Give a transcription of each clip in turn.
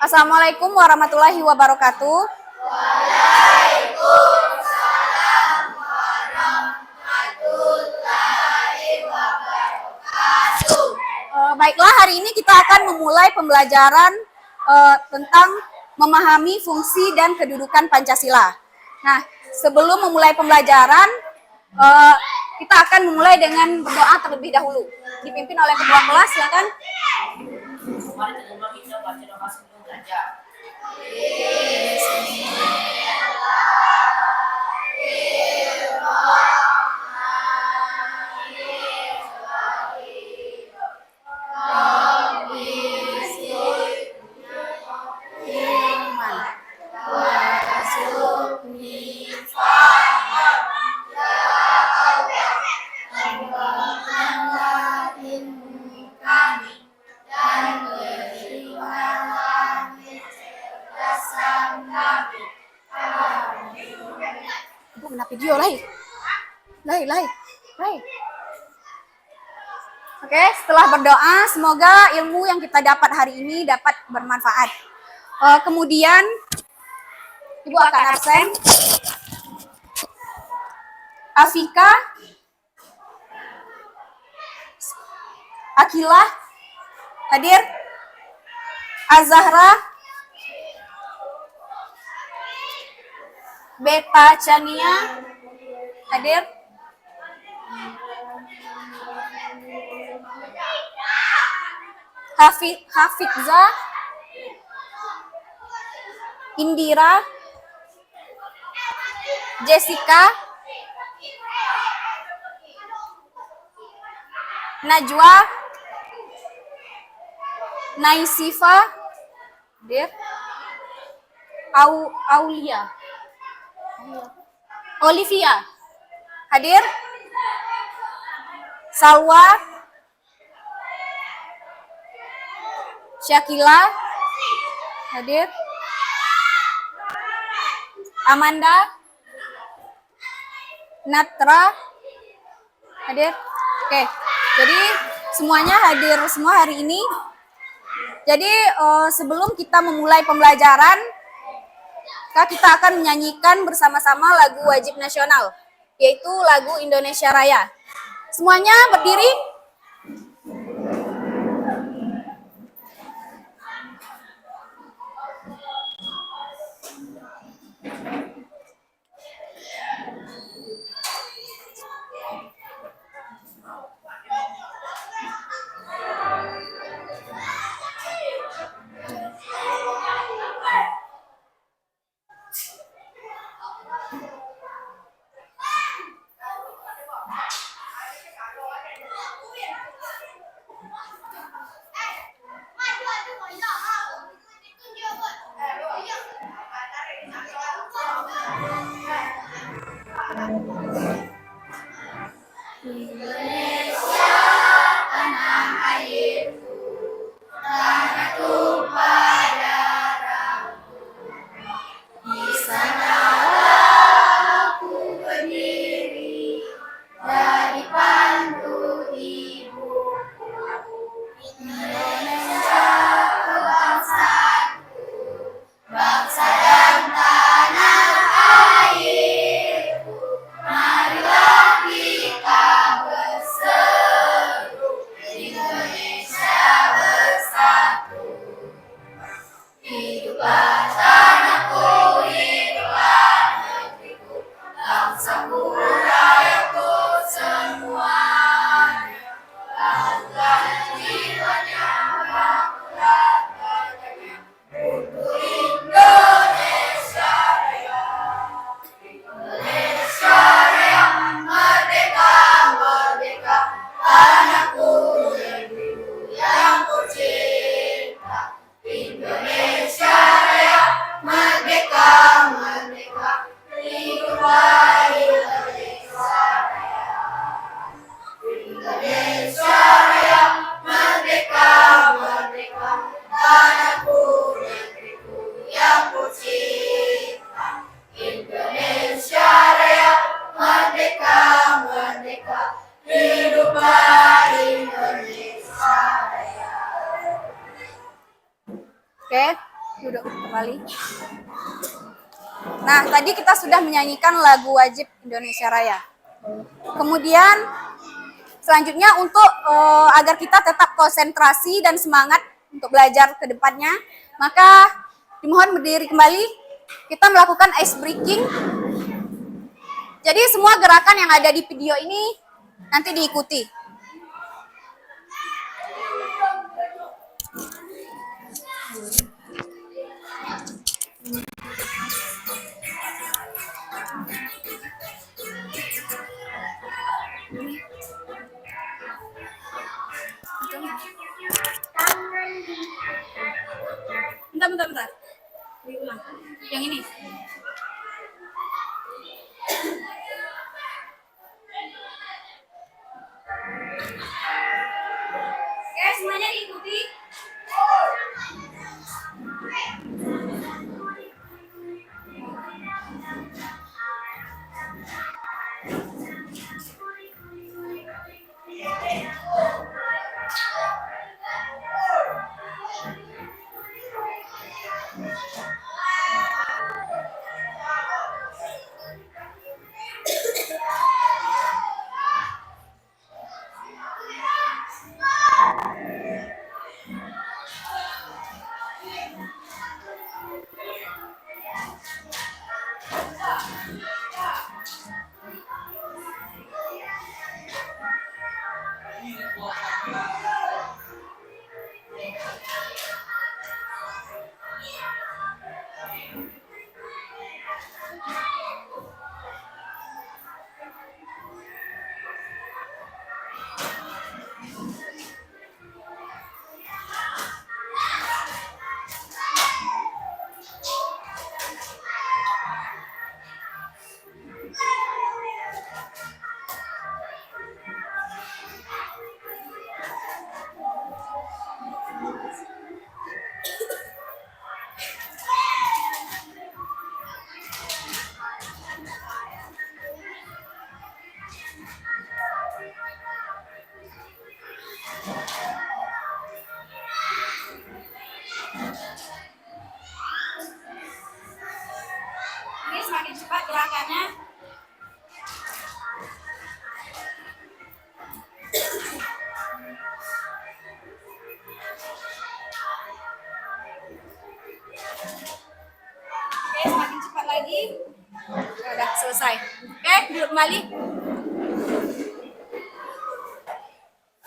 Assalamualaikum warahmatullahi wabarakatuh. Baiklah, hari ini kita akan memulai pembelajaran tentang memahami fungsi dan kedudukan Pancasila. Nah, sebelum memulai pembelajaran, kita akan memulai dengan berdoa terlebih dahulu. Dipimpin oleh ketua kelas, silakan. Mari kita baca doa sebelum belajar. Video lai. Oke, setelah berdoa, semoga ilmu yang kita dapat hari ini dapat bermanfaat. Kemudian, Ibu akan absen. Afika, Akila, hadir. Azahra, Beta Chania, hadir. Hafidza, Indira, Jessica, Najwa, Naisifa, hadir. Aulia, Olivia, hadir. Salwa, Syakila, hadir. Amanda, Natra, hadir. Oke, jadi semuanya hadir semua hari ini. Jadi sebelum kita memulai pembelajaran, kita akan menyanyikan bersama-sama lagu wajib nasional, yaitu lagu Indonesia Raya. Semuanya berdiri. Oke, Duduk kembali. Nah, tadi kita sudah menyanyikan lagu wajib Indonesia Raya. Kemudian selanjutnya untuk agar kita tetap konsentrasi dan semangat untuk belajar ke depannya, maka dimohon berdiri kembali. Kita melakukan ice breaking. Jadi semua gerakan yang ada di video ini nanti diikuti. Bentar. Diulang. Yang ini. Oke, semuanya diikuti. Ini semakin cepat gerakannya. Oke, semakin cepat lagi. Udah selesai. Oke, duduk kembali.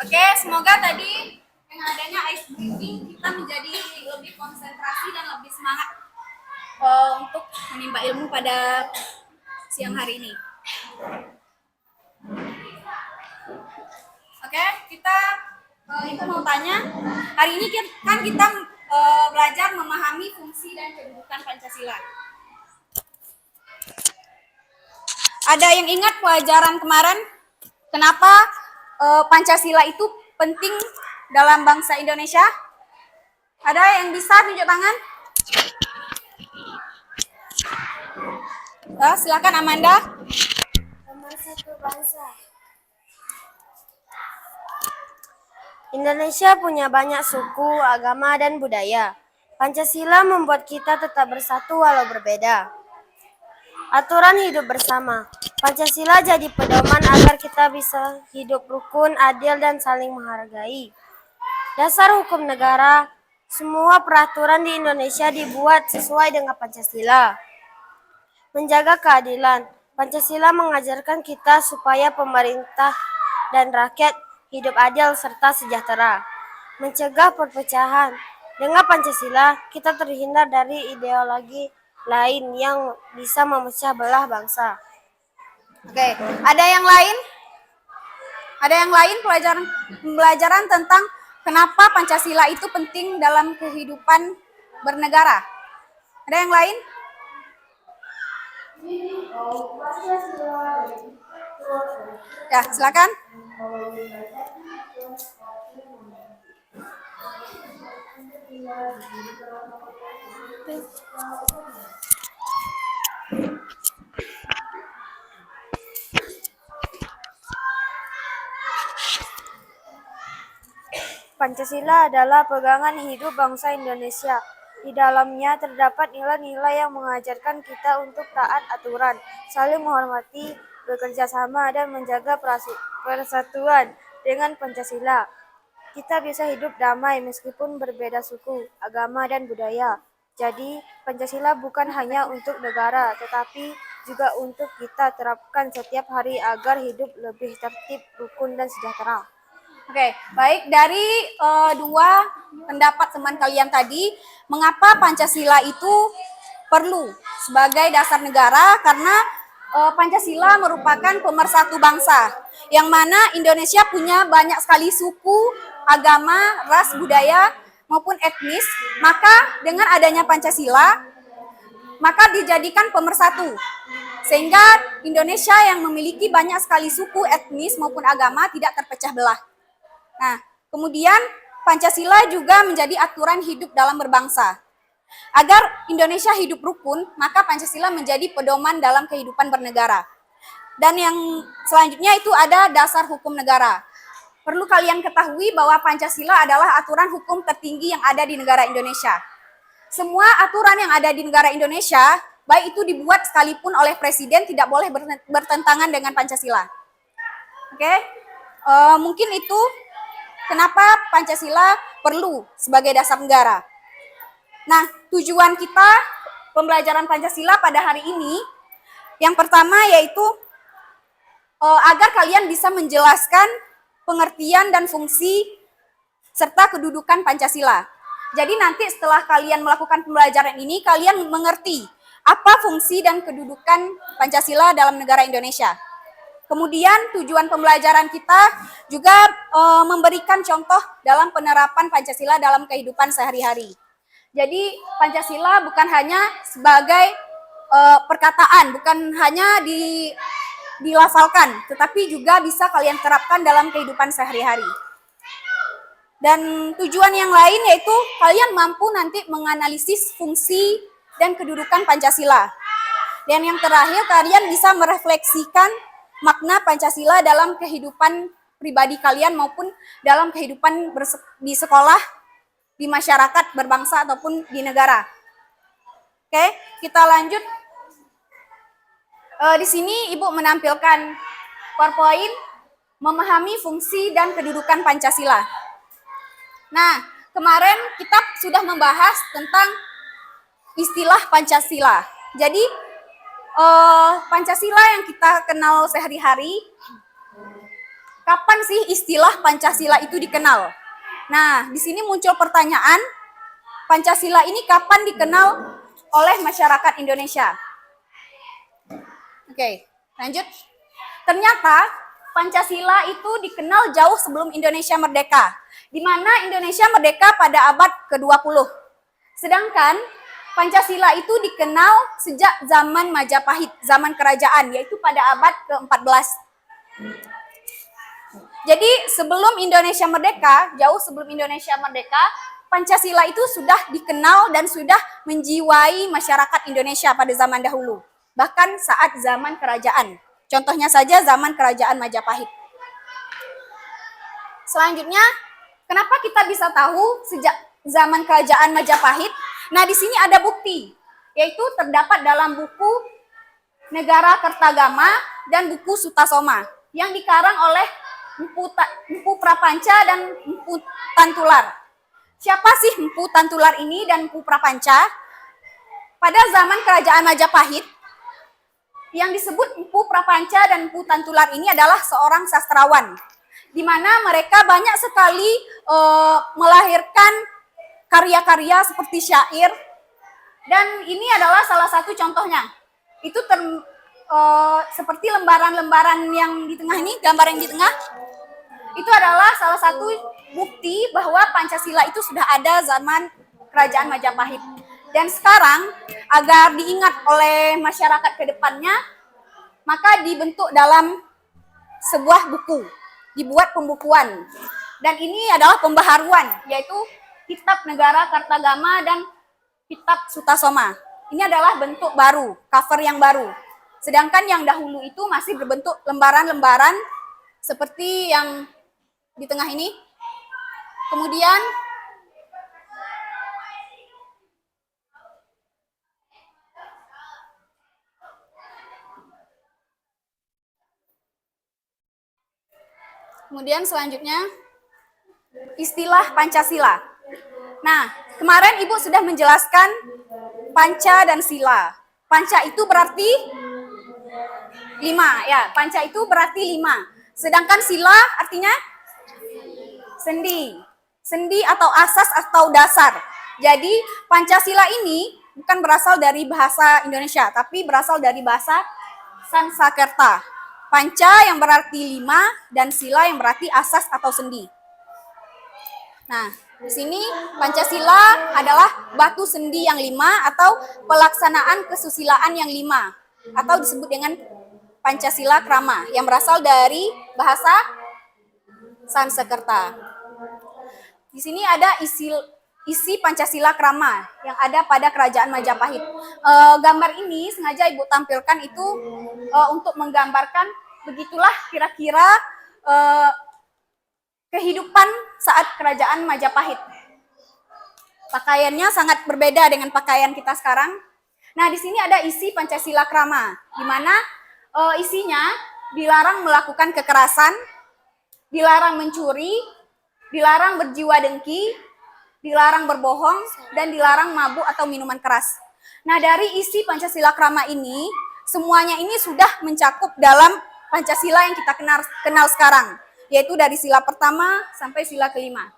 Oke, semoga tadi dengan adanya ice breaking kita menjadi lebih konsentrasi dan lebih semangat untuk menimba ilmu pada siang hari ini. Oke, Ibu mau tanya, hari ini kan kita belajar memahami fungsi dan kedudukan Pancasila. Ada yang ingat pelajaran kemarin? Kenapa Pancasila itu penting dalam bangsa Indonesia? Ada yang bisa tunjuk tangan? Silakan Amanda. Nomor 1, bangsa. Indonesia punya banyak suku, agama, dan budaya. Pancasila membuat kita tetap bersatu walau berbeda. Aturan hidup bersama. Pancasila jadi pedoman agar kita bisa hidup rukun, adil, dan saling menghargai. Dasar hukum negara. Semua peraturan di Indonesia dibuat sesuai dengan Pancasila. Menjaga keadilan. Pancasila mengajarkan kita supaya pemerintah dan rakyat hidup adil serta sejahtera. Mencegah perpecahan. Dengan Pancasila, kita terhindar dari ideologi lain yang bisa memecah belah bangsa. Oke, ada yang lain? Ada yang lain pembelajaran tentang kenapa Pancasila itu penting dalam kehidupan bernegara? Ada yang lain? Ya, silakan. Pancasila adalah pegangan hidup bangsa Indonesia. Di dalamnya terdapat nilai-nilai yang mengajarkan kita untuk taat aturan, saling menghormati, bekerja sama, dan menjaga persatuan. Dengan Pancasila, kita bisa hidup damai meskipun berbeda suku, agama, dan budaya. Jadi, Pancasila bukan hanya untuk negara, tetapi juga untuk kita terapkan setiap hari agar hidup lebih tertib, rukun, dan sejahtera. Oke, baik. Dari dua pendapat teman kalian tadi, mengapa Pancasila itu perlu sebagai dasar negara? Karena Pancasila merupakan pemersatu bangsa, yang mana Indonesia punya banyak sekali suku, agama, ras, budaya, maupun etnis. Maka dengan adanya Pancasila, maka dijadikan pemersatu. Sehingga Indonesia yang memiliki banyak sekali suku, etnis, maupun agama tidak terpecah belah. Nah, kemudian Pancasila juga menjadi aturan hidup dalam berbangsa. Agar Indonesia hidup rukun, maka Pancasila menjadi pedoman dalam kehidupan bernegara. Dan yang selanjutnya itu ada dasar hukum negara. Perlu kalian ketahui bahwa Pancasila adalah aturan hukum tertinggi yang ada di negara Indonesia. Semua aturan yang ada di negara Indonesia, baik itu dibuat sekalipun oleh presiden, tidak boleh bertentangan dengan Pancasila. Oke, mungkin itu kenapa Pancasila perlu sebagai dasar negara. Nah, tujuan kita pembelajaran Pancasila pada hari ini, yang pertama yaitu agar kalian bisa menjelaskan pengertian dan fungsi serta kedudukan Pancasila. Jadi nanti setelah kalian melakukan pembelajaran ini, kalian mengerti apa fungsi dan kedudukan Pancasila dalam negara Indonesia. Kemudian tujuan pembelajaran kita juga memberikan contoh dalam penerapan Pancasila dalam kehidupan sehari-hari. Jadi Pancasila bukan hanya sebagai perkataan, bukan hanya dilafalkan, tetapi juga bisa kalian terapkan dalam kehidupan sehari-hari. Dan tujuan yang lain yaitu kalian mampu nanti menganalisis fungsi dan kedudukan Pancasila. Dan yang terakhir, kalian bisa merefleksikan makna Pancasila dalam kehidupan pribadi kalian maupun dalam kehidupan di sekolah, di masyarakat, berbangsa, ataupun di negara. Oke, kita lanjut. Di sini Ibu menampilkan PowerPoint memahami fungsi dan kedudukan Pancasila. Nah, kemarin kita sudah membahas tentang istilah Pancasila. Jadi, Pancasila yang kita kenal sehari-hari, kapan sih istilah Pancasila itu dikenal? Nah, di sini muncul pertanyaan, Pancasila ini kapan dikenal oleh masyarakat Indonesia? Oke, lanjut. Ternyata Pancasila itu dikenal jauh sebelum Indonesia merdeka, di mana Indonesia merdeka pada abad ke-20. Sedangkan Pancasila itu dikenal sejak zaman Majapahit, zaman kerajaan, yaitu pada abad ke-14. Jadi sebelum Indonesia merdeka, jauh sebelum Indonesia merdeka, Pancasila itu sudah dikenal dan sudah menjiwai masyarakat Indonesia pada zaman dahulu. Bahkan saat zaman kerajaan. Contohnya saja zaman kerajaan Majapahit. Selanjutnya, kenapa kita bisa tahu sejak zaman kerajaan Majapahit? Nah, di sini ada bukti, yaitu terdapat dalam buku Negara Kertagama dan buku Sutasoma yang dikarang oleh Mpu Prapanca dan Mpu Tantular. Siapa sih Mpu Tantular ini dan Mpu Prapanca? Pada zaman kerajaan Majapahit, yang disebut Mpu Prapanca dan Mpu Tantular ini adalah seorang sastrawan, di mana mereka banyak sekali melahirkan karya-karya seperti syair, dan ini adalah salah satu contohnya. Itu seperti lembaran-lembaran yang di tengah ini, gambar yang di tengah, itu adalah salah satu bukti bahwa Pancasila itu sudah ada zaman kerajaan Majapahit. Dan sekarang, agar diingat oleh masyarakat ke depannya, maka dibentuk dalam sebuah buku, dibuat pembukuan. Dan ini adalah pembaharuan, yaitu Kitab Negara Kertagama dan Kitab Sutasoma. Ini adalah bentuk baru, cover yang baru. Sedangkan yang dahulu itu masih berbentuk lembaran-lembaran seperti yang di tengah ini. Kemudian Kemudian selanjutnya istilah Pancasila. Nah, kemarin Ibu sudah menjelaskan panca dan sila. Panca itu berarti 5 ya, panca itu berarti 5. Sedangkan sila artinya sendi. Sendi atau asas atau dasar. Jadi Pancasila ini bukan berasal dari bahasa Indonesia, tapi berasal dari bahasa Sanskerta. Panca yang berarti 5 dan sila yang berarti asas atau sendi. Nah, di sini Pancasila adalah batu sendi yang 5 atau pelaksanaan kesusilaan yang 5 atau disebut dengan Pancasila Krama yang berasal dari bahasa Sanskerta. Di sini ada isi Pancasila Krama yang ada pada Kerajaan Majapahit. Gambar ini sengaja Ibu tampilkan itu untuk menggambarkan begitulah kira-kira kehidupan saat Kerajaan Majapahit. Pakaiannya sangat berbeda dengan pakaian kita sekarang. Nah, di sini ada isi Pancasila Krama, di mana isinya dilarang melakukan kekerasan, dilarang mencuri, dilarang berjiwa dengki, dilarang berbohong, dan dilarang mabuk atau minuman keras. Nah, dari isi Pancasila Krama ini, semuanya ini sudah mencakup dalam Pancasila yang kita kenal sekarang, yaitu dari sila pertama sampai sila kelima.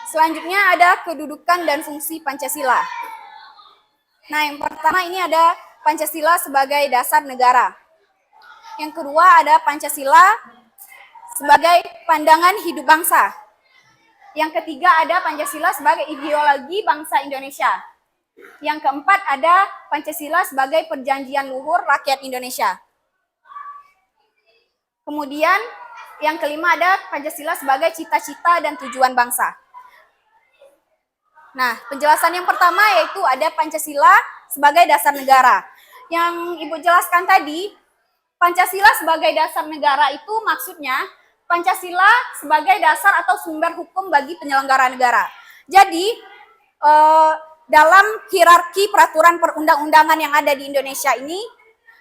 Selanjutnya ada kedudukan dan fungsi Pancasila. Nah, yang pertama ini ada Pancasila sebagai dasar negara. Yang kedua ada Pancasila sebagai pandangan hidup bangsa. Yang ketiga ada Pancasila sebagai ideologi bangsa Indonesia. Yang keempat ada Pancasila sebagai perjanjian luhur rakyat Indonesia. Kemudian yang kelima ada Pancasila sebagai cita-cita dan tujuan bangsa. Nah, penjelasan yang pertama yaitu ada Pancasila sebagai dasar negara. Yang Ibu jelaskan tadi, Pancasila sebagai dasar negara itu maksudnya Pancasila sebagai dasar atau sumber hukum bagi penyelenggara negara. Jadi, dalam hierarki peraturan perundang-undangan yang ada di Indonesia ini,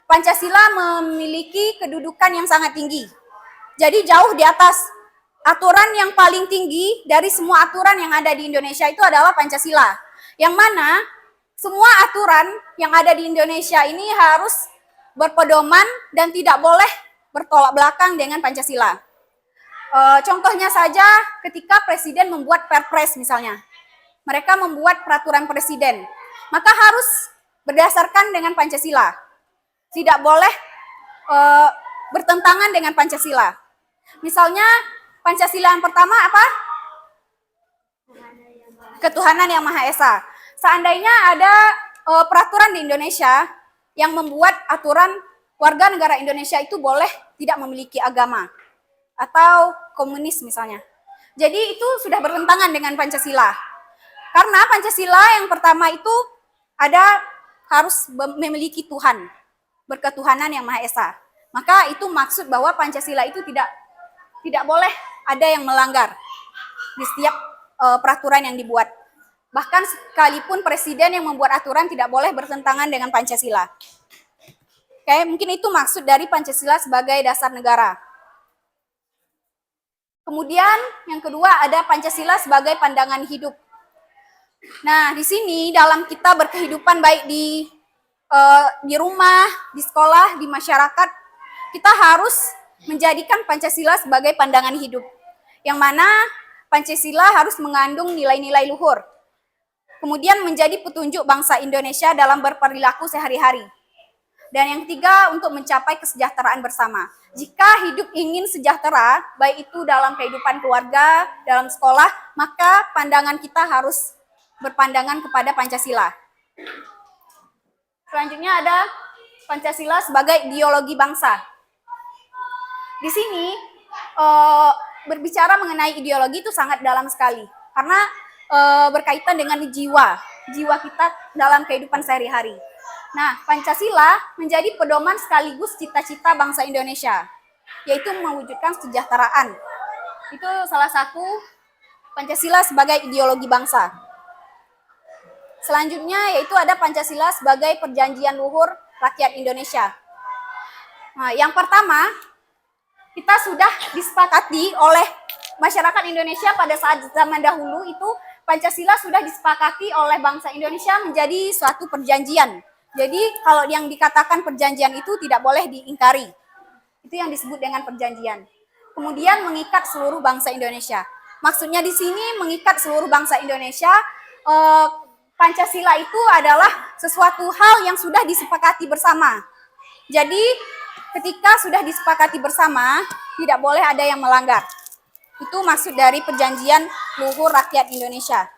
Pancasila memiliki kedudukan yang sangat tinggi. Jadi jauh di atas aturan yang paling tinggi dari semua aturan yang ada di Indonesia itu adalah Pancasila. Yang mana semua aturan yang ada di Indonesia ini harus berpedoman dan tidak boleh bertolak belakang dengan Pancasila. Contohnya saja ketika presiden membuat Perpres misalnya. Mereka membuat peraturan presiden. Maka harus berdasarkan dengan Pancasila. Tidak boleh bertentangan dengan Pancasila. Misalnya Pancasila yang pertama apa? Ketuhanan yang Maha Esa. Seandainya ada peraturan di Indonesia yang membuat aturan warga negara Indonesia itu boleh tidak memiliki agama atau komunis misalnya. Jadi itu sudah bertentangan dengan Pancasila. Karena Pancasila yang pertama itu ada harus memiliki Tuhan, berketuhanan yang Maha Esa. Maka itu maksud bahwa Pancasila itu tidak boleh ada yang melanggar di setiap peraturan yang dibuat. Bahkan sekalipun presiden yang membuat aturan tidak boleh bertentangan dengan Pancasila. Oke, mungkin itu maksud dari Pancasila sebagai dasar negara. Kemudian yang kedua ada Pancasila sebagai pandangan hidup. Nah, di sini dalam kita berkehidupan baik di rumah, di sekolah, di masyarakat, kita harus menjadikan Pancasila sebagai pandangan hidup. Yang mana Pancasila harus mengandung nilai-nilai luhur. Kemudian menjadi petunjuk bangsa Indonesia dalam berperilaku sehari-hari. Dan yang ketiga, untuk mencapai kesejahteraan bersama. Jika hidup ingin sejahtera, baik itu dalam kehidupan keluarga, dalam sekolah, maka pandangan kita harus berpandangan kepada Pancasila. Selanjutnya ada Pancasila sebagai ideologi bangsa. Di sini berbicara mengenai ideologi itu sangat dalam sekali. Karena berkaitan dengan jiwa kita dalam kehidupan sehari-hari. Nah, Pancasila menjadi pedoman sekaligus cita-cita bangsa Indonesia, yaitu mewujudkan kesejahteraan. Itu salah satu Pancasila sebagai ideologi bangsa. Selanjutnya yaitu ada Pancasila sebagai perjanjian luhur rakyat Indonesia. Nah, yang pertama, kita sudah disepakati oleh masyarakat Indonesia pada saat zaman dahulu itu Pancasila sudah disepakati oleh bangsa Indonesia menjadi suatu perjanjian. Jadi kalau yang dikatakan perjanjian itu tidak boleh diingkari. Itu yang disebut dengan perjanjian. Kemudian mengikat seluruh bangsa Indonesia. Maksudnya di sini mengikat seluruh bangsa Indonesia. Pancasila itu adalah sesuatu hal yang sudah disepakati bersama. Jadi ketika sudah disepakati bersama, tidak boleh ada yang melanggar. Itu maksud dari perjanjian luhur rakyat Indonesia.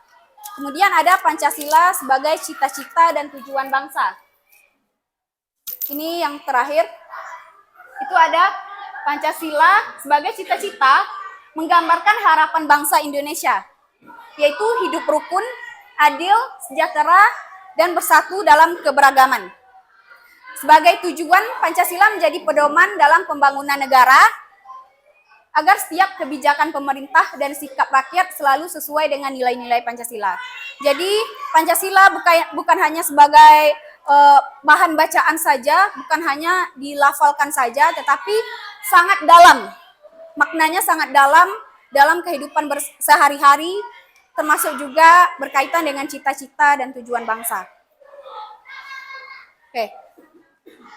Kemudian ada Pancasila sebagai cita-cita dan tujuan bangsa. Ini yang terakhir. Itu ada Pancasila sebagai cita-cita menggambarkan harapan bangsa Indonesia, yaitu hidup rukun, adil, sejahtera, dan bersatu dalam keberagaman. Sebagai tujuan, Pancasila menjadi pedoman dalam pembangunan negara agar setiap kebijakan pemerintah dan sikap rakyat selalu sesuai dengan nilai-nilai Pancasila. Jadi, Pancasila bukan hanya sebagai bahan bacaan saja, bukan hanya dilafalkan saja, tetapi sangat dalam. Maknanya sangat dalam kehidupan sehari-hari, termasuk juga berkaitan dengan cita-cita dan tujuan bangsa. Oke.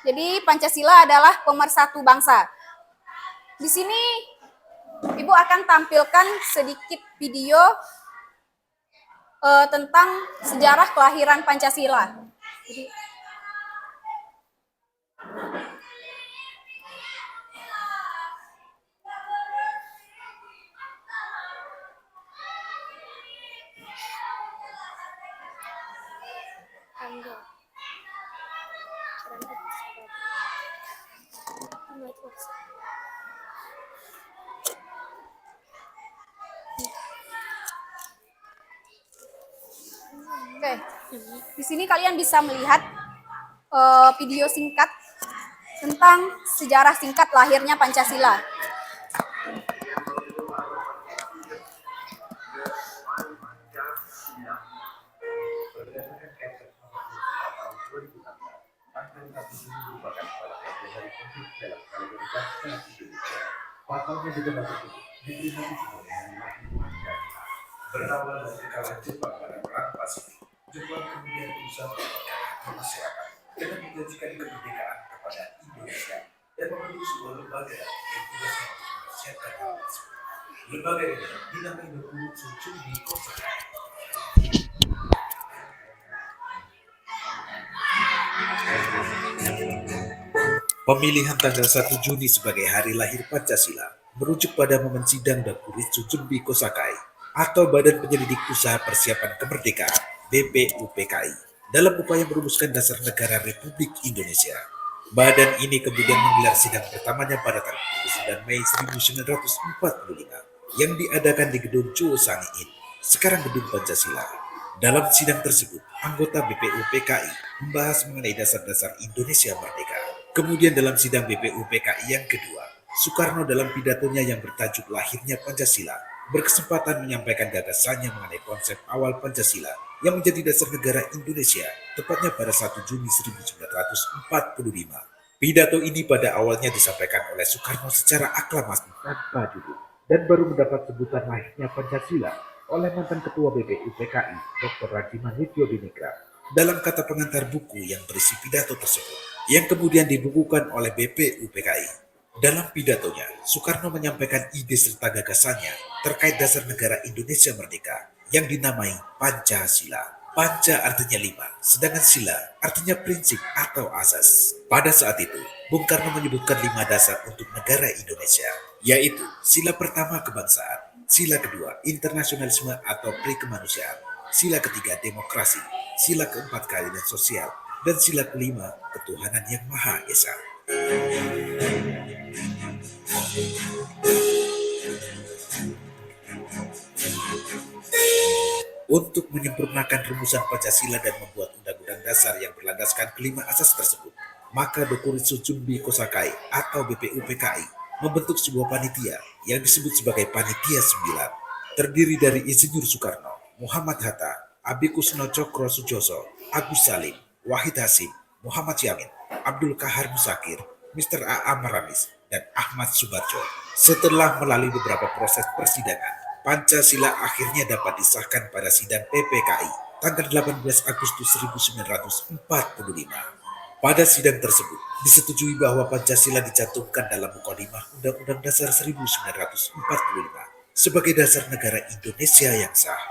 Jadi Pancasila adalah pemersatu bangsa. Di sini Ibu akan tampilkan sedikit video tentang sejarah kelahiran Pancasila. Jadi, oke, di sini kalian bisa melihat video singkat tentang sejarah singkat lahirnya Pancasila. Berawal dari kalah Jepang pada perang Pasifik, Jepang kemudian berusaha mempertahankan masyarakat dengan menjanjikan kemerdekaan kepada Indonesia dan membentuk sebuah lembaga yang tugasnya untuk mempersiapkan hal tersebut. Lembaga ini dinamai Dokumen Tsuchunbi Kosakai. Pemilihan tanggal 1 Juni sebagai hari lahir Pancasila merujuk pada momen sidang Dokuritsu Junbi Kosakai atau Badan Penyelidik Usaha Persiapan Kemerdekaan BPUPKI dalam upaya merumuskan dasar negara Republik Indonesia. Badan ini kemudian menggelar sidang pertamanya pada tanggal 9 Mei 1945 yang diadakan di Gedung Chuo-Sang-in, sekarang Gedung Pancasila. Dalam sidang tersebut, anggota BPUPKI membahas mengenai dasar-dasar Indonesia Merdeka. Kemudian dalam sidang BPUPKI yang kedua, Soekarno dalam pidatonya yang bertajuk Lahirnya Pancasila berkesempatan menyampaikan gagasannya mengenai konsep awal Pancasila yang menjadi dasar negara Indonesia, tepatnya pada 1 Juni 1945. Pidato ini pada awalnya disampaikan oleh Soekarno secara aklamasi tanpa judul dan baru mendapat sebutan lahirnya Pancasila oleh mantan Ketua BPUPKI, Dr. Rajiman Widyodiningrat, dalam kata pengantar buku yang berisi pidato tersebut, yang kemudian dibukukan oleh BPUPKI. Dalam pidatonya, Soekarno menyampaikan ide serta gagasannya terkait dasar negara Indonesia Merdeka yang dinamai Pancasila. Panca artinya 5, sedangkan sila artinya prinsip atau asas. Pada saat itu, Bung Karno menyebutkan 5 dasar untuk negara Indonesia, yaitu sila pertama kebangsaan, sila kedua internasionalisme atau pri-kemanusiaan, sila ketiga demokrasi, sila keempat keadilan sosial, dan sila kelima ketuhanan yang Maha Esa. Untuk menyempurnakan rumusan Pancasila dan membuat undang-undang dasar yang berlandaskan kelima asas tersebut, maka Dokuritsu Junbi Kosakai atau BPUPKI membentuk sebuah panitia yang disebut sebagai Panitia 9, terdiri dari Insinyur Soekarno, Muhammad Hatta, Abi Kusno Cokro Sujoso, Agus Salim, Wahid Hasim, Muhammad Yamin, Abdul Kahar Musakir, Mr. A.A. Maramis, dan Ahmad Subarjo. Setelah melalui beberapa proses persidangan, Pancasila akhirnya dapat disahkan pada sidang PPKI tanggal 18 Agustus 1945. Pada sidang tersebut, disetujui bahwa Pancasila dicantumkan dalam Mukadimah Undang-Undang Dasar 1945 sebagai dasar negara Indonesia yang sah.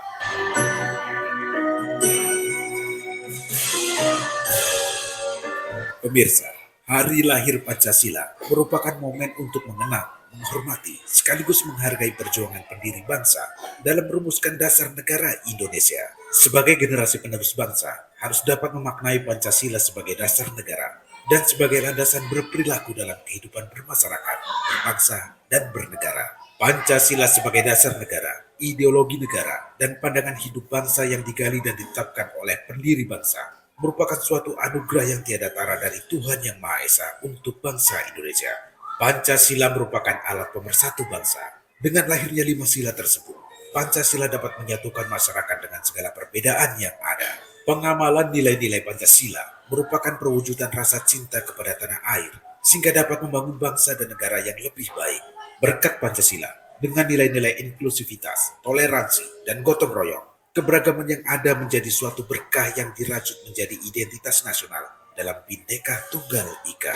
Pemirsa, hari lahir Pancasila merupakan momen untuk mengenang, menghormati, sekaligus menghargai perjuangan pendiri bangsa dalam merumuskan dasar negara Indonesia. Sebagai generasi penerus bangsa, harus dapat memaknai Pancasila sebagai dasar negara dan sebagai landasan berperilaku dalam kehidupan bermasyarakat, berbangsa, dan bernegara. Pancasila sebagai dasar negara, ideologi negara, dan pandangan hidup bangsa yang digali dan ditetapkan oleh pendiri bangsa merupakan suatu anugerah yang tiada tara dari Tuhan Yang Maha Esa untuk bangsa Indonesia. Pancasila merupakan alat pemersatu bangsa. Dengan lahirnya 5 sila tersebut, Pancasila dapat menyatukan masyarakat dengan segala perbedaan yang ada. Pengamalan nilai-nilai Pancasila merupakan perwujudan rasa cinta kepada tanah air, sehingga dapat membangun bangsa dan negara yang lebih baik. Berkat Pancasila, dengan nilai-nilai inklusivitas, toleransi, dan gotong royong, keberagaman yang ada menjadi suatu berkah yang dirajut menjadi identitas nasional dalam Bhinneka Tunggal Ika.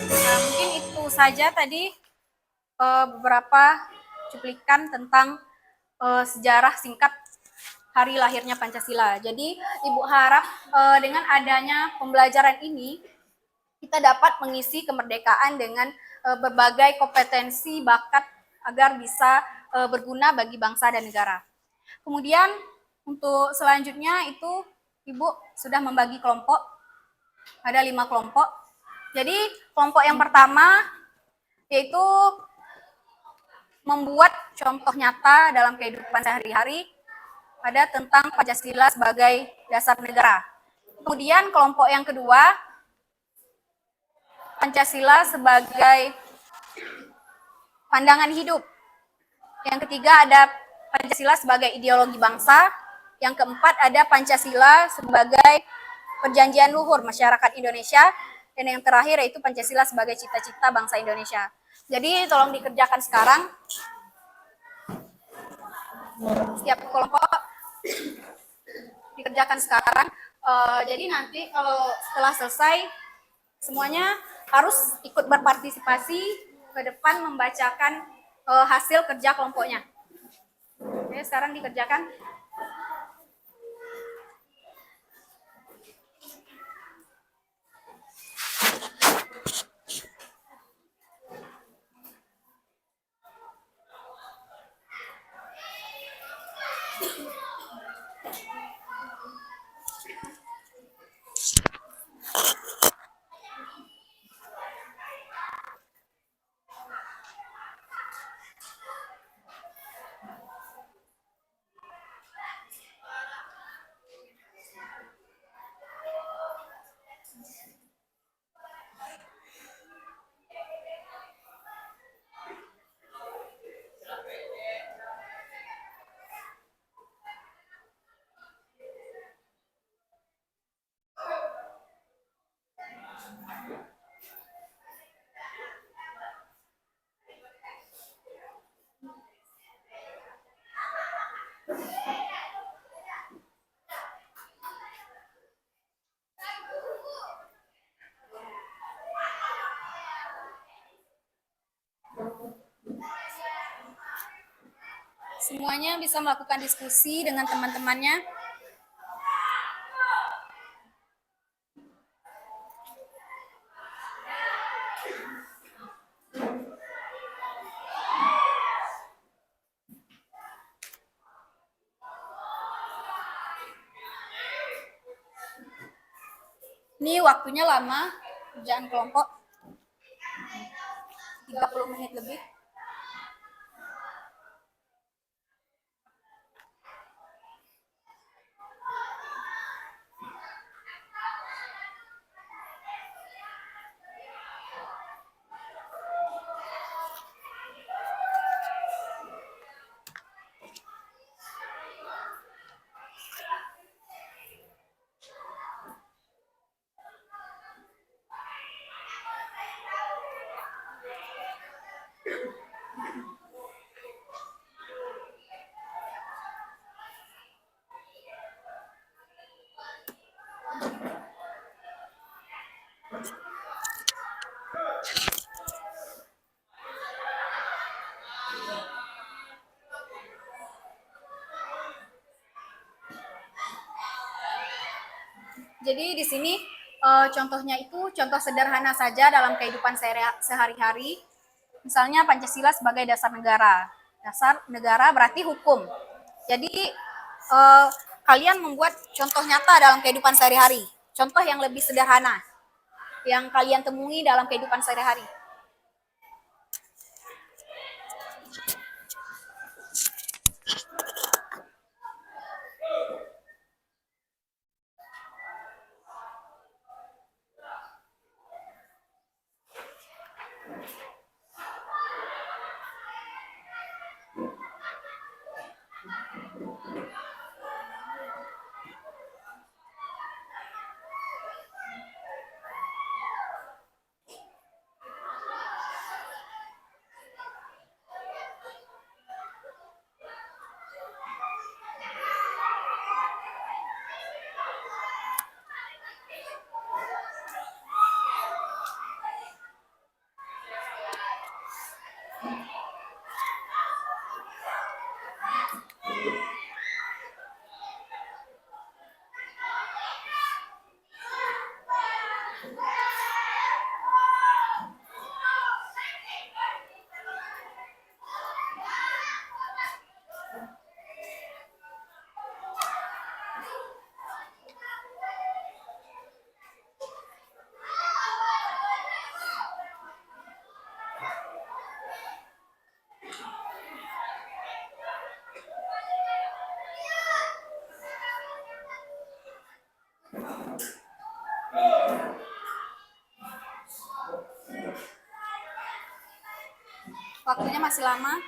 Nah, mungkin itu saja tadi beberapa cuplikan tentang sejarah singkat hari lahirnya Pancasila. Jadi Ibu harap dengan adanya pembelajaran ini kita dapat mengisi kemerdekaan dengan berbagai kompetensi bakat agar bisa berguna bagi bangsa dan negara. Kemudian untuk selanjutnya itu Ibu sudah membagi kelompok, ada 5 kelompok. Jadi kelompok yang pertama yaitu membuat contoh nyata dalam kehidupan sehari-hari, ada tentang Pancasila sebagai dasar negara. Kemudian kelompok yang kedua, Pancasila sebagai pandangan hidup. Yang ketiga ada Pancasila sebagai ideologi bangsa. Yang keempat ada Pancasila sebagai perjanjian luhur masyarakat Indonesia. Dan yang terakhir yaitu Pancasila sebagai cita-cita bangsa Indonesia. Jadi tolong dikerjakan sekarang. Setiap kelompok dikerjakan sekarang. Jadi nanti kalau setelah selesai semuanya harus ikut berpartisipasi ke depan membacakan hasil kerja kelompoknya. Oke, sekarang dikerjakan. Semuanya bisa melakukan diskusi dengan teman-temannya. Ini waktunya lama, kerjaan kelompok 30 menit lebih. Jadi di sini contohnya itu contoh sederhana saja dalam kehidupan sehari-hari. Misalnya Pancasila sebagai dasar negara. Dasar negara berarti hukum. Jadi kalian membuat contoh nyata dalam kehidupan sehari-hari. Contoh yang lebih sederhana yang kalian temui dalam kehidupan sehari-hari. Waktunya masih lama.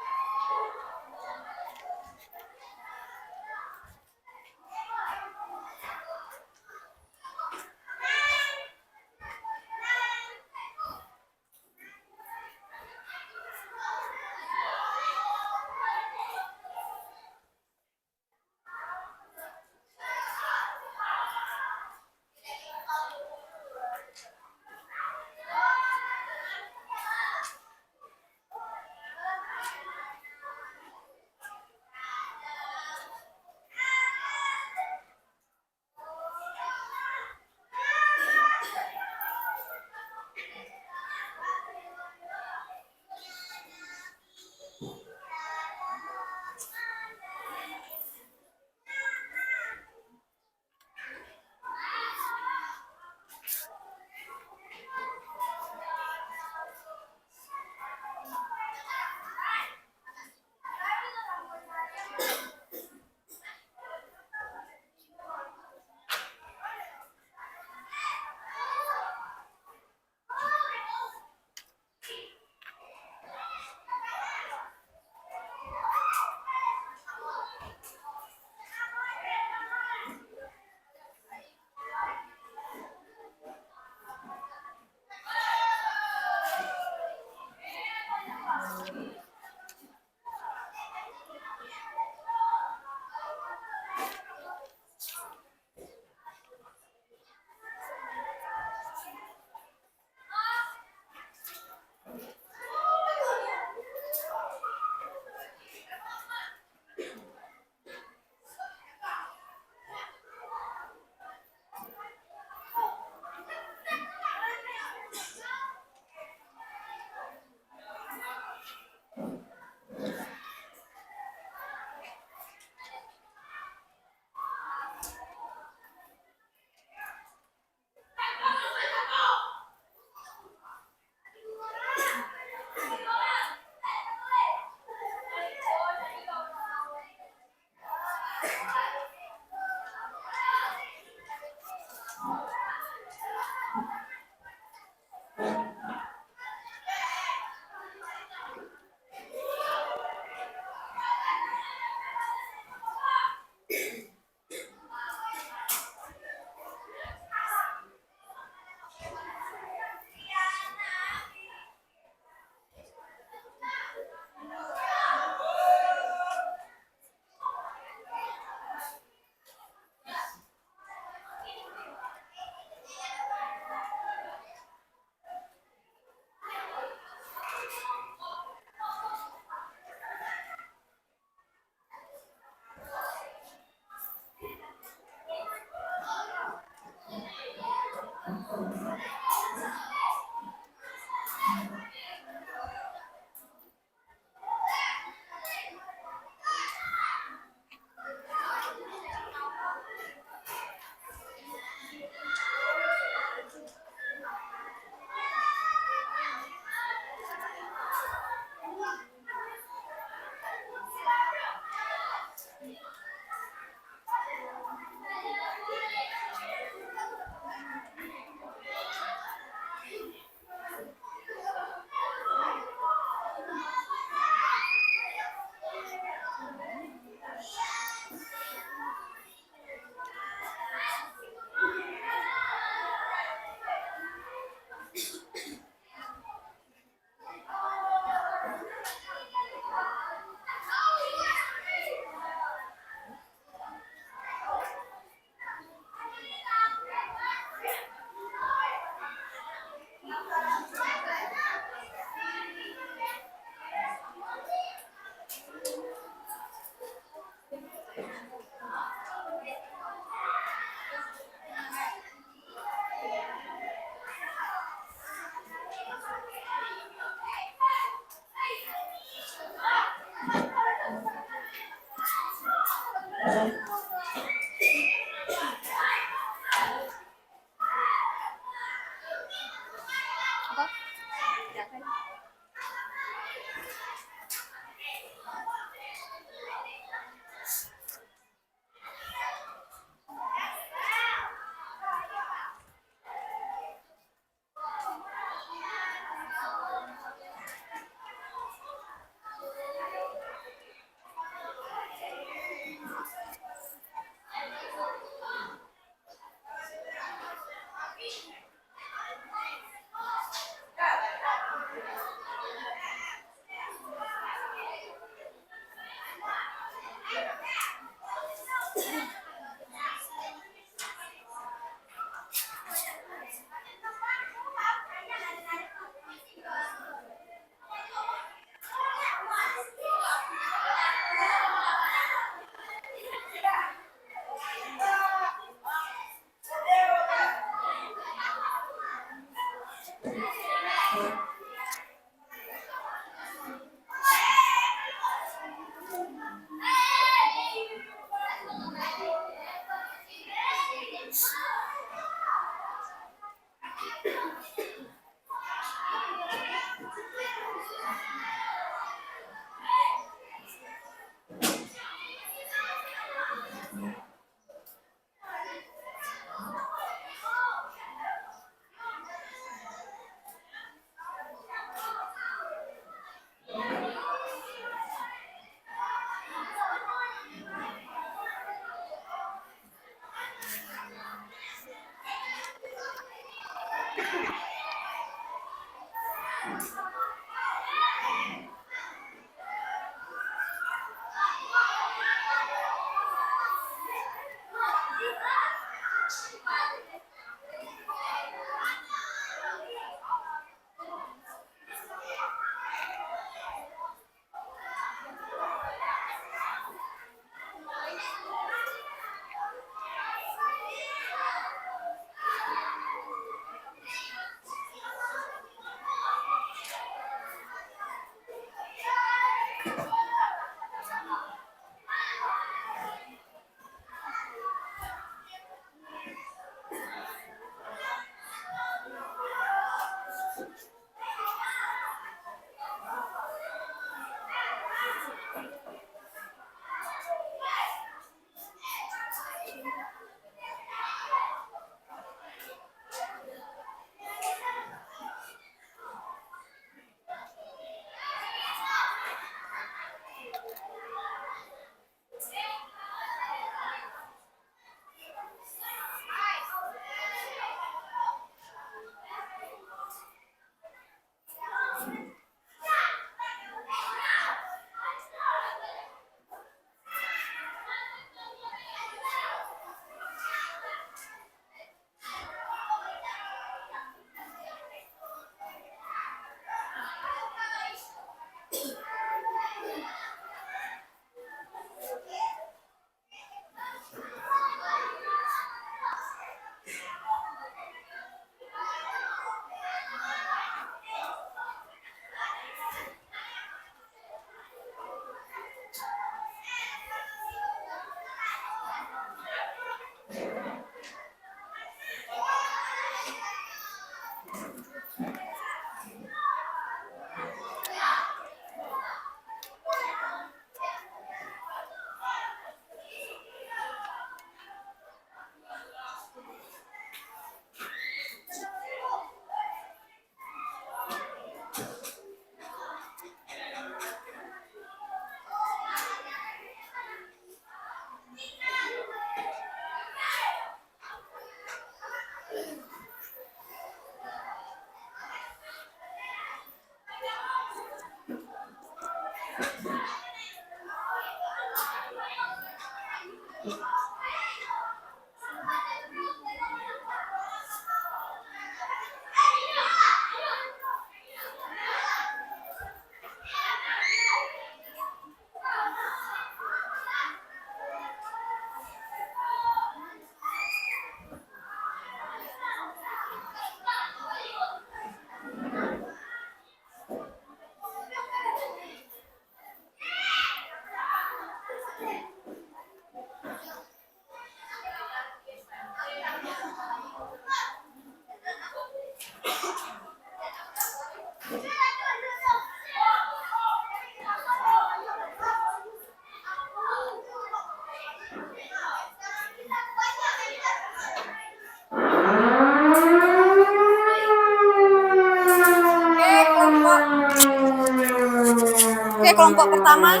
Oke, kelompok pertama,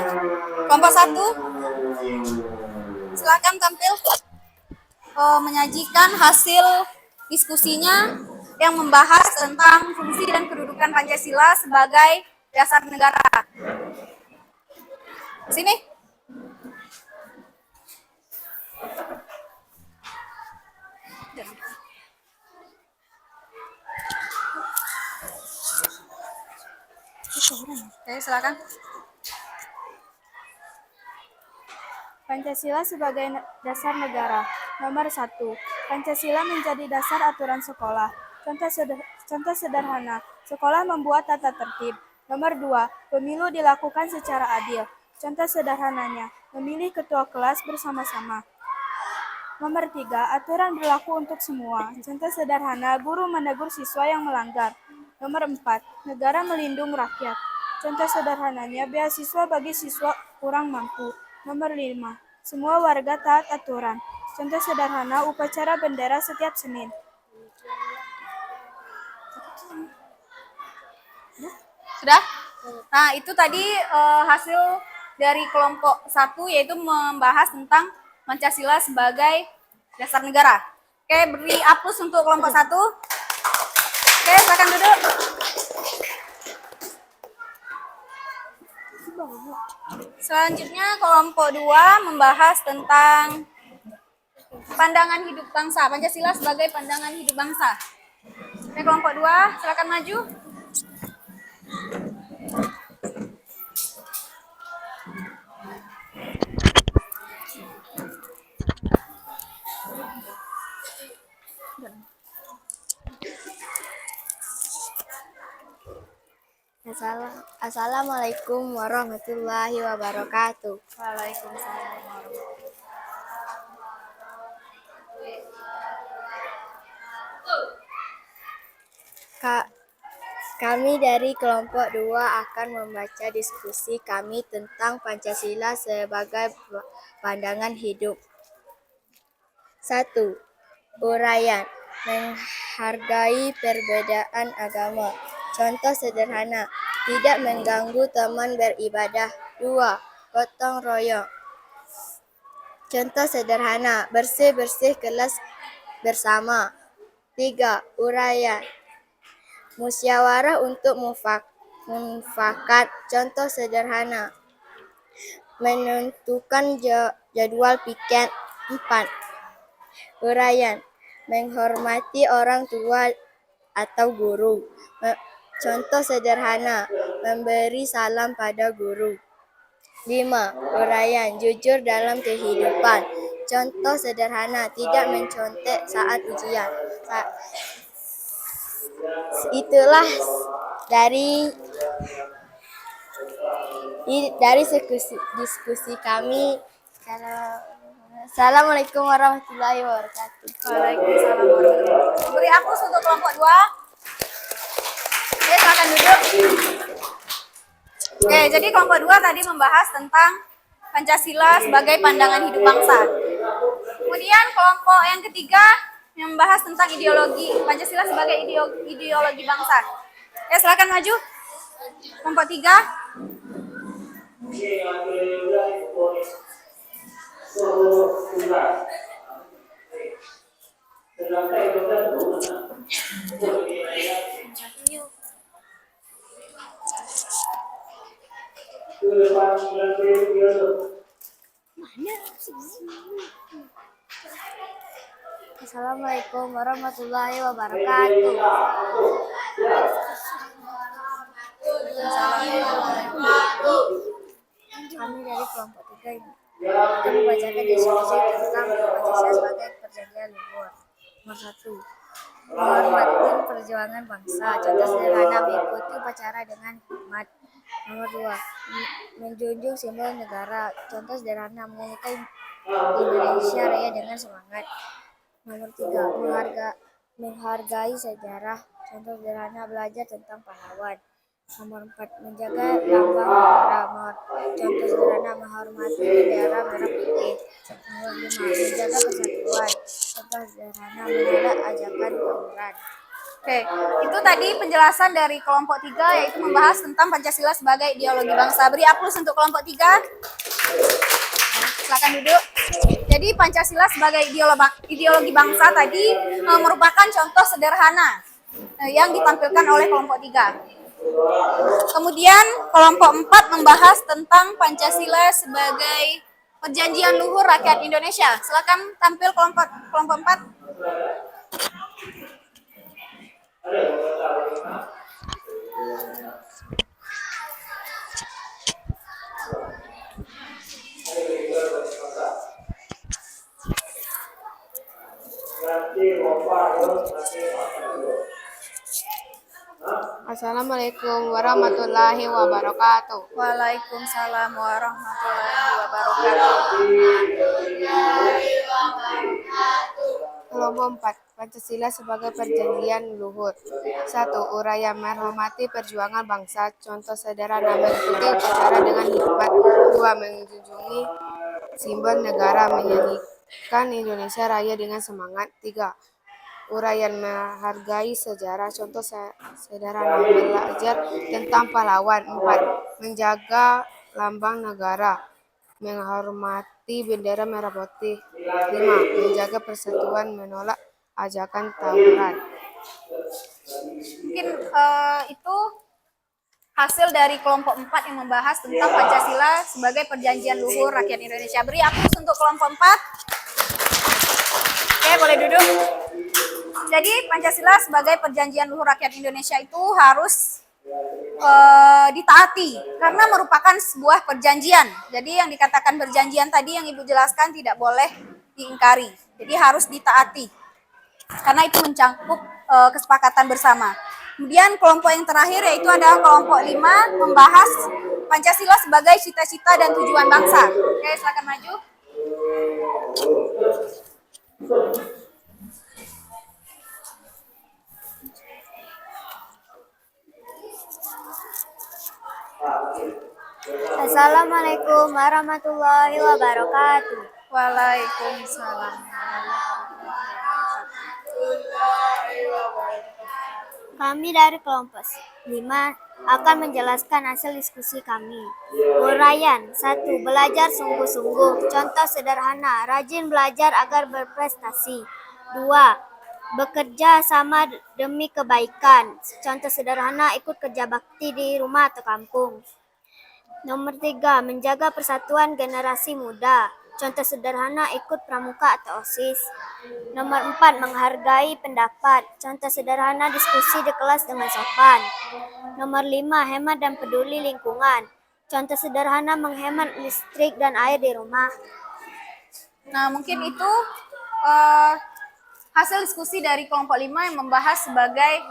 kelompok 1, silakan tampil menyajikan hasil diskusinya yang membahas tentang fungsi dan kedudukan Pancasila sebagai dasar negara. Sini. Oke, silakan. Pancasila sebagai dasar negara. Nomor 1. Pancasila menjadi dasar aturan sekolah. Contoh sederhana, sekolah membuat tata tertib. Nomor 2. Pemilu dilakukan secara adil. Contoh sederhananya, memilih ketua kelas bersama-sama. Nomor 3. Aturan berlaku untuk semua. Contoh sederhana, guru menegur siswa yang melanggar. Nomor 4. Negara melindungi rakyat. Contoh sederhananya, beasiswa bagi siswa kurang mampu. Nomor 5. Semua warga taat aturan. Contoh sederhana, upacara bendera setiap Senin. Sudah? Nah, itu tadi hasil dari kelompok 1, yaitu membahas tentang Pancasila sebagai dasar negara. Oke, beri aplaus untuk kelompok 1. Oke, silakan duduk. Selanjutnya kelompok 2 membahas tentang pandangan hidup bangsa, Pancasila sebagai pandangan hidup bangsa. Oke, kelompok 2, silakan maju. Assalamualaikum warahmatullahi wabarakatuh. Waalaikumsalam. Kami dari kelompok 2 akan membaca diskusi kami tentang Pancasila sebagai pandangan hidup. 1. Uraian. Menghargai perbedaan agama. Contoh sederhana, tidak mengganggu teman beribadah. 2. Gotong royong. Contoh sederhana, bersih-bersih kelas bersama. 3. Uraian. Musyawarah untuk mufakat. Contoh sederhana, menentukan jadwal piket. 4. Uraian. Menghormati orang tua atau guru. Contoh sederhana, memberi salam pada guru. 5. Uraian. Jujur dalam kehidupan. Contoh sederhana, tidak mencontek saat ujian. Itulah dari diskusi kami. Assalamualaikum warahmatullahi wabarakatuh. Waalaikumsalam warahmatullahi wabarakatuh. Beri aplaus untuk kelompok 2. Oke, silakan duduk. Oke, jadi kelompok 2 tadi membahas tentang Pancasila sebagai pandangan hidup bangsa. Kemudian kelompok yang ketiga yang membahas tentang ideologi Pancasila sebagai ideologi bangsa. Oke, silakan maju. Kelompok 3. Assalamualaikum warahmatullahi wabarakatuh. Kami dari kelompok 3 ini akan membacakan diskusi tentang Pancasila sebagai perjanjian luhur. Nomor 1. menghormati perjuangan bangsa. Contoh sederhana mengikuti upacara dengan hikmat. Nomor 2, menjunjung simbol negara. Contoh sederhana menyanyikan Indonesia Raya dengan semangat. Nomor 3, menghargai sejarah. Contoh sederhana belajar tentang pahlawan. Nomor 4, menjaga lambang negara. Contoh sederhana menghormati bendera merah putih. Nomor 5, menjaga persatuan. Contoh sederhana menolak ajakan tawuran. Oke, itu tadi penjelasan dari kelompok 3 yaitu membahas tentang Pancasila sebagai ideologi bangsa. Beri aplaus untuk kelompok 3. Silakan duduk. Jadi Pancasila sebagai ideologi bangsa tadi merupakan contoh sederhana yang ditampilkan oleh kelompok 3. Kemudian kelompok 4 membahas tentang Pancasila sebagai perjanjian luhur rakyat Indonesia. Silakan tampil kelompok 4. Assalamualaikum warahmatullahi wabarakatuh. Waalaikumsalam warahmatullahi wabarakatuh. Kelompok 4. Pancasila sebagai perjanjian luhur. 1. Uraian menghormati perjuangan bangsa. Contoh sederhana mengikuti upacara dengan hikmat. 2. Menjunjungi simbol negara. Menyanyikan Indonesia Raya dengan semangat. 3. Uraian menghargai sejarah. Contoh sederhana belajar tentang pahlawan. 4. Menjaga lambang negara. Menghormati bendera merah putih. 5. Menjaga persatuan, menolak ajakan tawuran. Mungkin itu hasil dari kelompok 4 yang membahas tentang Pancasila sebagai perjanjian luhur rakyat Indonesia. Beri aplaus untuk kelompok 4. Oke, boleh duduk. Jadi Pancasila sebagai perjanjian luhur rakyat Indonesia itu harus ditaati karena merupakan sebuah perjanjian. Jadi yang dikatakan perjanjian tadi yang Ibu jelaskan tidak boleh diingkari. Jadi harus ditaati karena itu mencakup kesepakatan bersama. Kemudian kelompok yang terakhir yaitu adalah kelompok 5 membahas Pancasila sebagai cita-cita dan tujuan bangsa. Oke, silakan maju. Assalamualaikum warahmatullahi wabarakatuh. Waalaikumsalam. Kami dari kelompok 5 akan menjelaskan hasil diskusi kami. Uraian 1. Belajar sungguh-sungguh. Contoh sederhana, rajin belajar agar berprestasi. 2. Bekerja sama demi kebaikan. Contoh sederhana, ikut kerja bakti di rumah atau kampung. Nomor 3. Menjaga persatuan generasi muda. Contoh sederhana, ikut pramuka atau OSIS. Nomor 4. Menghargai pendapat. Contoh sederhana, diskusi di kelas dengan sopan. Nomor 5. Hemat dan peduli lingkungan. Contoh sederhana, menghemat listrik dan air di rumah. Nah, mungkin itu hasil diskusi dari kelompok 5 yang membahas sebagai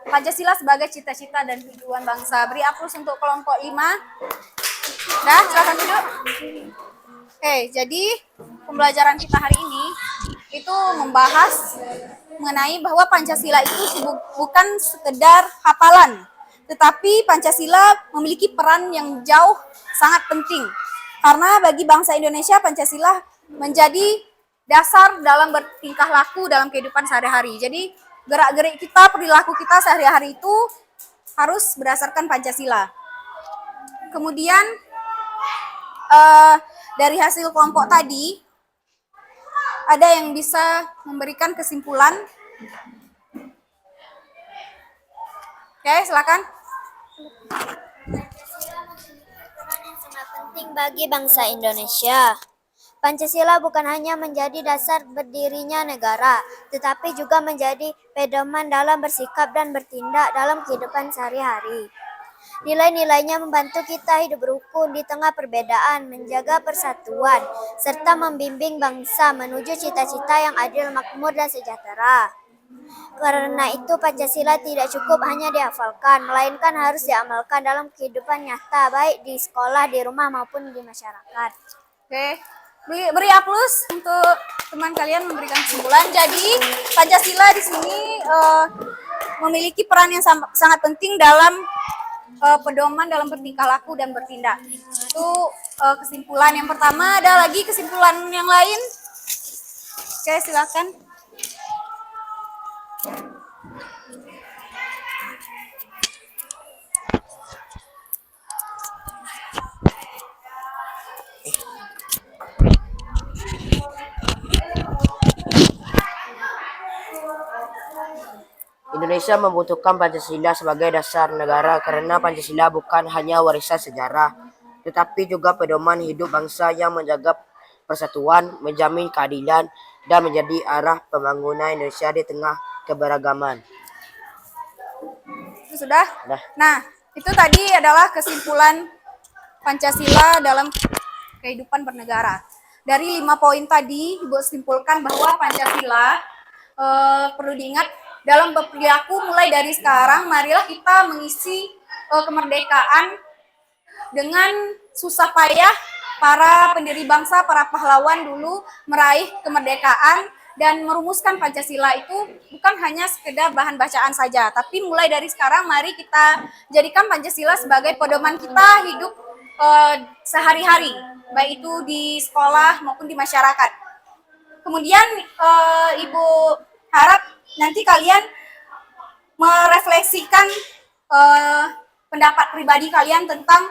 Pancasila sebagai cita-cita dan tujuan bangsa. Beri aplaus untuk kelompok 5. Dah, silakan duduk. Oke, jadi pembelajaran kita hari ini itu membahas mengenai bahwa Pancasila itu bukan sekedar hafalan, tetapi Pancasila memiliki peran yang jauh sangat penting. Karena bagi bangsa Indonesia, Pancasila menjadi dasar dalam bertingkah laku dalam kehidupan sehari-hari. Jadi gerak-gerik kita, perilaku kita sehari-hari itu harus berdasarkan Pancasila. Kemudian dari hasil kelompok tadi, ada yang bisa memberikan kesimpulan? Oke, silakan. Peran yang sangat penting bagi bangsa Indonesia. Pancasila bukan hanya menjadi dasar berdirinya negara, tetapi juga menjadi pedoman dalam bersikap dan bertindak dalam kehidupan sehari-hari. Nilai-nilainya membantu kita hidup rukun di tengah perbedaan, menjaga persatuan, serta membimbing bangsa menuju cita-cita yang adil, makmur, dan sejahtera. Karena itu Pancasila tidak cukup hanya dihafalkan, melainkan harus diamalkan dalam kehidupan nyata, baik di sekolah, di rumah, maupun di masyarakat. Oke, beri aplaus untuk teman kalian memberikan kesimpulan. Jadi Pancasila di sini memiliki peran yang sangat penting dalam pedoman dalam bertingkah laku dan bertindak. Itu kesimpulan yang pertama. Ada lagi kesimpulan yang lain? Oke, silakan. Indonesia membutuhkan Pancasila sebagai dasar negara karena Pancasila bukan hanya warisan sejarah, tetapi juga pedoman hidup bangsa yang menjaga persatuan, menjamin keadilan, dan menjadi arah pembangunan Indonesia di tengah keberagaman. Itu sudah? Sudah. Nah, itu tadi adalah kesimpulan Pancasila dalam kehidupan bernegara. Dari 5 poin tadi, Ibu simpulkan bahwa Pancasila perlu diingat dalam berperilaku mulai dari sekarang. Marilah kita mengisi kemerdekaan dengan susah payah para pendiri bangsa, para pahlawan dulu meraih kemerdekaan dan merumuskan Pancasila itu bukan hanya sekedar bahan bacaan saja, tapi mulai dari sekarang mari kita jadikan Pancasila sebagai pedoman kita hidup sehari-hari, baik itu di sekolah maupun di masyarakat. Kemudian Ibu harap nanti kalian merefleksikan pendapat pribadi kalian tentang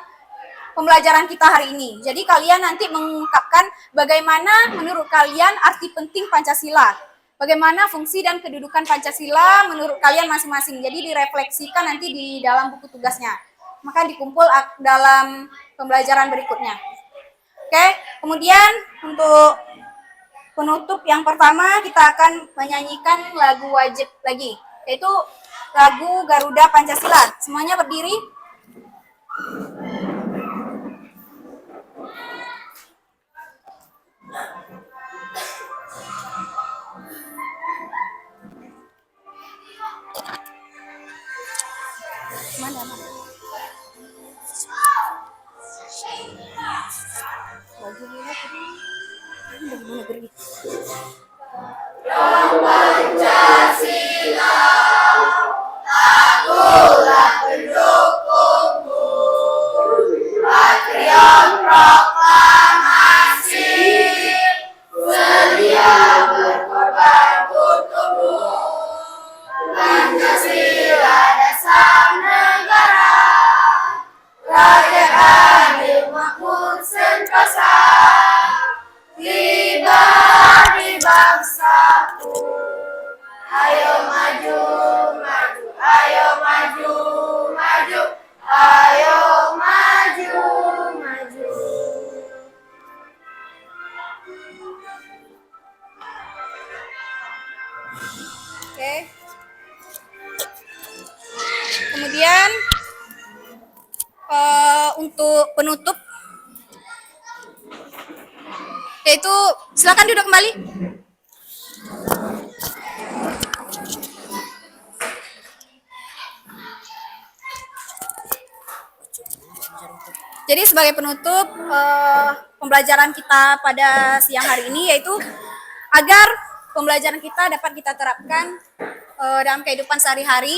pembelajaran kita hari ini. Jadi kalian nanti mengungkapkan bagaimana menurut kalian arti penting Pancasila. Bagaimana fungsi dan kedudukan Pancasila menurut kalian masing-masing. Jadi direfleksikan nanti di dalam buku tugasnya. Maka dikumpul dalam pembelajaran berikutnya. Oke, kemudian untuk penutup yang pertama kita akan menyanyikan lagu wajib lagi. Yaitu lagu Garuda Pancasila. Semuanya berdiri. Mana? Oke. Kemudian untuk penutup, yaitu silakan duduk kembali. Jadi sebagai penutup pembelajaran kita pada siang hari ini, yaitu agar pembelajaran kita dapat kita terapkan dalam kehidupan sehari-hari,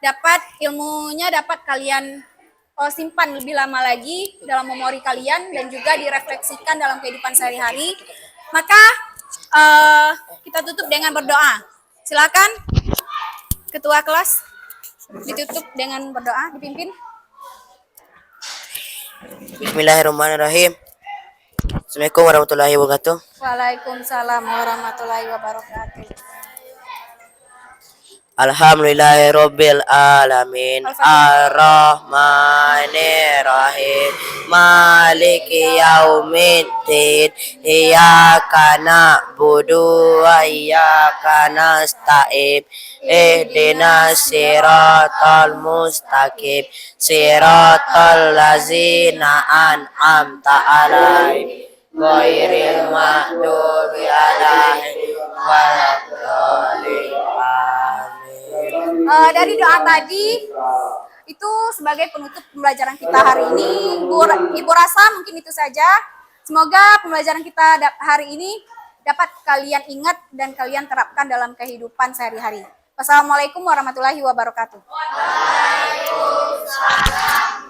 dapat ilmunya dapat kalian simpan lebih lama lagi dalam memori kalian dan juga direfleksikan dalam kehidupan sehari-hari. Maka kita tutup dengan berdoa. Silakan ketua kelas ditutup dengan berdoa, dipimpin. Bismillahirrahmanirrahim. Assalamualaikum warahmatullahi wabarakatuh. Waalaikumsalam warahmatullahi wabarakatuh. Alhamdulillahirabbil alamin. Ar-Rahmanir-Rahim. Maliki yaumiddin. Iyyaka na'budu wa iyyaka nasta'in. Ihdinas siratal mustaqim. Siratal ladzina an'amta 'alaihim ghairil maghdubi 'alaihim waladdallin. Dari doa tadi itu sebagai penutup pembelajaran kita hari ini. Ibu rasa mungkin itu saja. Semoga pembelajaran kita hari ini dapat kalian ingat dan kalian terapkan dalam kehidupan sehari-hari. Wassalamualaikum warahmatullahi wabarakatuh. Waalaikumsalam.